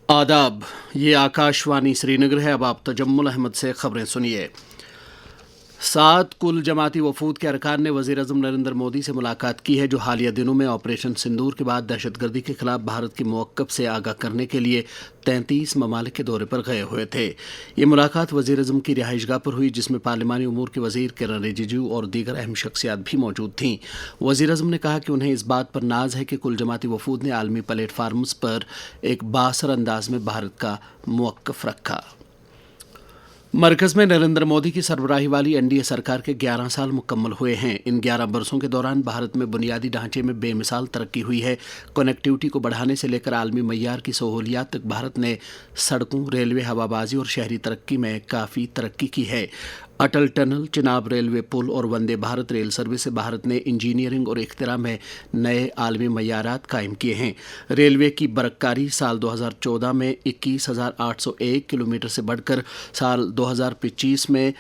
आदाब, ये आकाशवाणी श्रीनगर है। अब आप तजम्मुल अहमद से खबरें सुनिए। 7 कुल जमाती वफूद के अरकान ने वज़ीर-ए-आज़म नरेंद्र मोदी से मुलाकात की है, जो हालिया दिनों में ऑपरेशन सिंदूर के बाद दहशतगर्दी के खिलाफ भारत के मौक़िफ़ से आगाह करने के लिए 33 ममालिक के दौरे पर गए हुए थे। ये मुलाकात वज़ीर-ए-आज़म की रिहाइशगाह पर हुई, जिसमें पार्लिमानी उमूर के वज़ीर किरण रिजिजू और दीगर अहम शख्सियात भी मौजूद थीं। वज़ीर-ए-आज़म ने कहा कि उन्हें इस बात पर नाज है कि कुल जमाती वफूद ने आलमी प्लेटफार्म्स पर एक बाअसर अंदाज में भारत का मौक़िफ़ रखा। मरकज़ में नरेंद्र मोदी की सरबराही वाली एनडीए सरकार के 11 साल मुकम्मल हुए हैं। इन 11 बरसों के दौरान भारत में बुनियादी ढांचे में बेमिसाल तरक्की हुई है। कनेक्टिविटी को बढ़ाने से लेकर आलमी मय्यार की सहूलियात तक भारत ने सड़कों, रेलवे, हवाबाजी और शहरी तरक्की में काफ़ी तरक्की की है। अटल टनल, चिनाब रेलवे पुल और वंदे भारत रेल सर्विस से भारत ने इंजीनियरिंग और इख्तिरा में नए आलमी मय्यारात कायम किए हैं। रेलवे की बरक्कारी साल 2014 में 21,801 किलोमीटर से बढ़कर साल 2025 में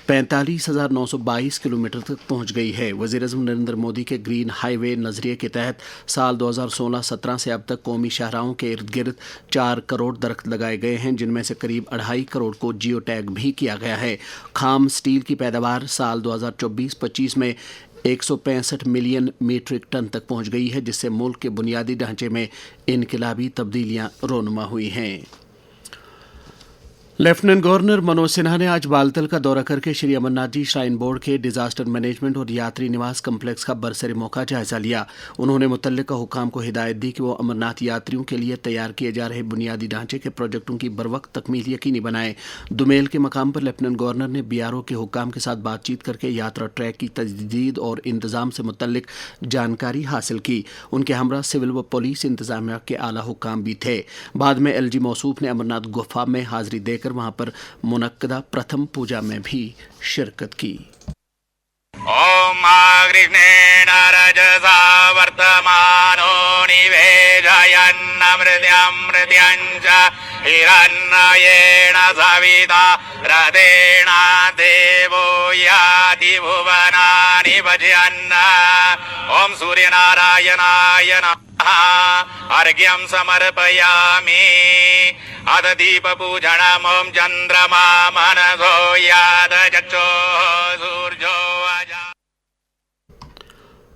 45,922 किलोमीटर तक पहुंच गई है। वज़ीर-ए-आज़म नरेंद्र मोदी के ग्रीन हाईवे नज़रिए के तहत साल 2016-17 से अब तक कौमी शाहराहों के इर्द गिर्द 4 करोड़ दरख्त लगाए गए हैं, जिनमें से करीब 2.5 करोड़ को जियो टैग भी किया गया है। खाम स्टील की पैदावार साल 2024-25 में 165 मिलियन मीट्रिक टन तक पहुंच गई है, जिससे मुल्क के बुनियादी ढांचे में इनकलाबी तब्दीलियां रोनुमा हुई हैं। लेफ्टिनेंट गवर्नर मनोज सिन्हा ने आज बालतल का दौरा करके श्री अमरनाथ जी श्राइन बोर्ड के डिजास्टर मैनेजमेंट और यात्री निवास कम्प्लेक्स का बरसरे मौका जायजा लिया। उन्होंने मुतल्लिका हुकाम को हिदायत दी कि वो अमरनाथ यात्रियों के लिए तैयार किए जा रहे बुनियादी ढांचे के प्रोजेक्टों की बरवक्त तकमील यकीनी बनाएं। दुमेल के मकाम पर लेफ्टिनेंट गवर्नर ने बीआरओ के हुकाम के साथ बातचीत करके यात्रा ट्रैक की तजदीद और इंतजाम से मुतल्लिक जानकारी हासिल की। उनके हमरा सिविल व पुलिस इंतजामिया के आला हुकाम भी थे। बाद में एलजी मौसूफ ने अमरनाथ गुफा में हाजिरी देकर वहां पर मुनक्कदा प्रथम पूजा में भी शिरकत की। ओम कृष्णेन रजसा वर्तमानो निवेशयन्नमृत्यमृत्यञ्च हिरण्येन सविता रथेन देवो याति भुवनानि भजयन्। ओम सूर्यनारायणाय नमः। अर्घ्यं समर्पयामि। अथ दीपपूजनम्। ओम चन्द्रमा मनसो याद चक्षुः सूर्यो अजा।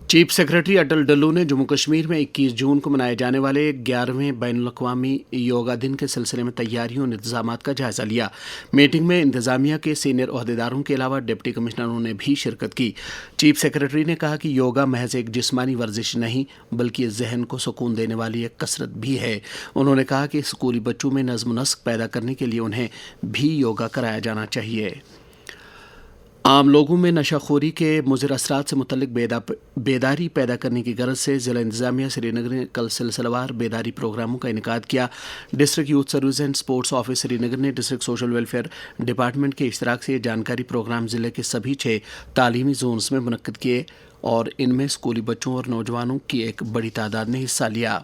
चीफ सेक्रेटरी अटल डल्लू ने जम्मू कश्मीर में 21 जून को मनाए जाने वाले 11वें बैनुल-अक़वामी योगा दिन के सिलसिले में तैयारियों और इंतजामात का जायजा लिया। मीटिंग में इंतजामिया के सीनियर ओहदेदारों के अलावा डिप्टी कमिश्नरों ने भी शिरकत की। चीफ सेक्रेटरी ने कहा कि योगा महज एक जिस्मानी वर्जिश नहीं, बल्कि जहन को सुकून देने वाली एक कसरत भी है। उन्होंने कहा कि स्कूली बच्चों में नज़्म नस्क पैदा करने के लिए उन्हें भी योगा कराया जाना चाहिए। आम लोगों में नशाखोरी के मुज़र असरात से मुतल्लिक बेदारी पैदा करने की गरज से ज़िला इंतज़ामिया श्रीनगर ने कल सिलसिलेवार बेदारी प्रोग्रामों का इनेकाद किया। District youth service and sports office Srinagar ने डिस्ट्रिक्ट सोशल वेलफेयर डिपार्टमेंट के इश्तराक से ये जानकारी प्रोग्राम ज़िले के सभी 6 तालीमी जोन्स में मुनक्किद किए और इनमें स्कूली बच्चों और नौजवानों की एक बड़ी तादाद ने हिस्सा लिया।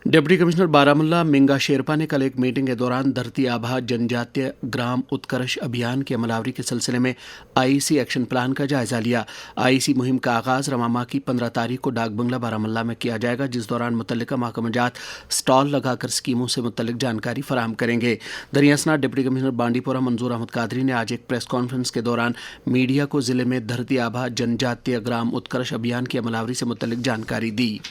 डिप्टी कमिश्नर बारामुल्ला मिंगा शेरपा ने कल एक मीटिंग के दौरान धरती आबा जनजातीय ग्राम उत्कर्ष अभियान की अमलावरी के सिलसिले में आईसी एक्शन प्लान का जायजा लिया। आईसी मुहिम का आगाज़ रवामा की 15 तारीख को डाक बंगला बारामुल्ला में किया जाएगा, जिस दौरान मुतल्लिका महकमाजात स्टॉल लगाकर स्कीमों से मुतल्लिक जानकारी फराहम करेंगे। दरियासना डिप्टी कमिश्नर बांडीपोरा मंजूर अहमद कादरी ने आज एक प्रेस कॉन्फ्रेंस के दौरान मीडिया को ज़िले में धरती आबा जनजातीय ग्राम उत्कर्ष अभियान की अमलावरी से मुतल्लिक जानकारी दी।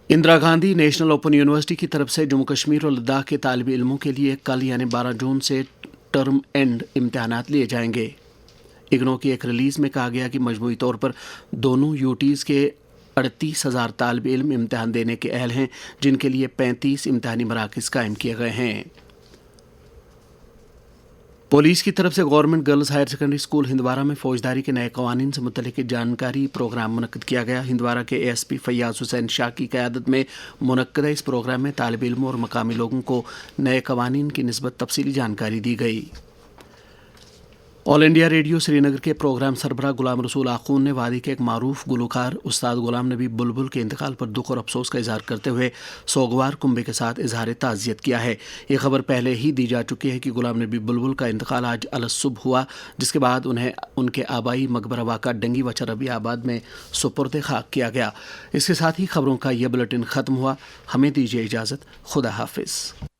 Indira Gandhi national open university की तरफ से जम्मू कश्मीर और लद्दाख के तालिब इल्मों के लिए कल यानी 12 जून से टर्म एंड इम्तहानात लिए जाएंगे। इग्नो की एक रिलीज़ में कहा गया कि मजमूई तौर पर दोनों यूटीज़ के 38,000 तालिब इल्म इम्तहान देने के अहल हैं, जिनके लिए 35 इम्तहानी मराकज़ कायम किए गए हैं। पुलिस की तरफ से government girls higher secondary school Handwara में फौजदारी के नए कवानीन से मुतल्लिक जानकारी प्रोग्राम मुनक्किद किया गया। हिंदवारा के एएसपी फैयाज हुसैन शाह की क़यादत में मुनक्किदा इस प्रोग्राम में तालिब इल्मों और मकामी लोगों को नए कवानीन की निस्बत तफसीली जानकारी दी गई। ऑल इंडिया रेडियो श्रीनगर के प्रोग्राम सरबराह गुलाम रसूल आखून ने वादी के एक मारूफ गुलकार उस्ताद गुलाम नबी बुलबुल के इंतकाल पर दुख और अफसोस का इजहार करते हुए सोगवार कुंबे के साथ इजहार ताज़ियत किया है। ये खबर पहले ही दी जा चुकी है कि गुलाम नबी बुलबुल का इंतकाल आज अलसुबह हुआ, जिसके बाद उन्हें उनके आबाई मकबरा वाक़ा डंगी व चरबी आबाद में सुपुर्द खाक किया गया। इसके साथ ही खबरों का यह बुलेटिन ख़त्म हुआ। हमें दीजिए इजाज़त। खुदा हाफिज़।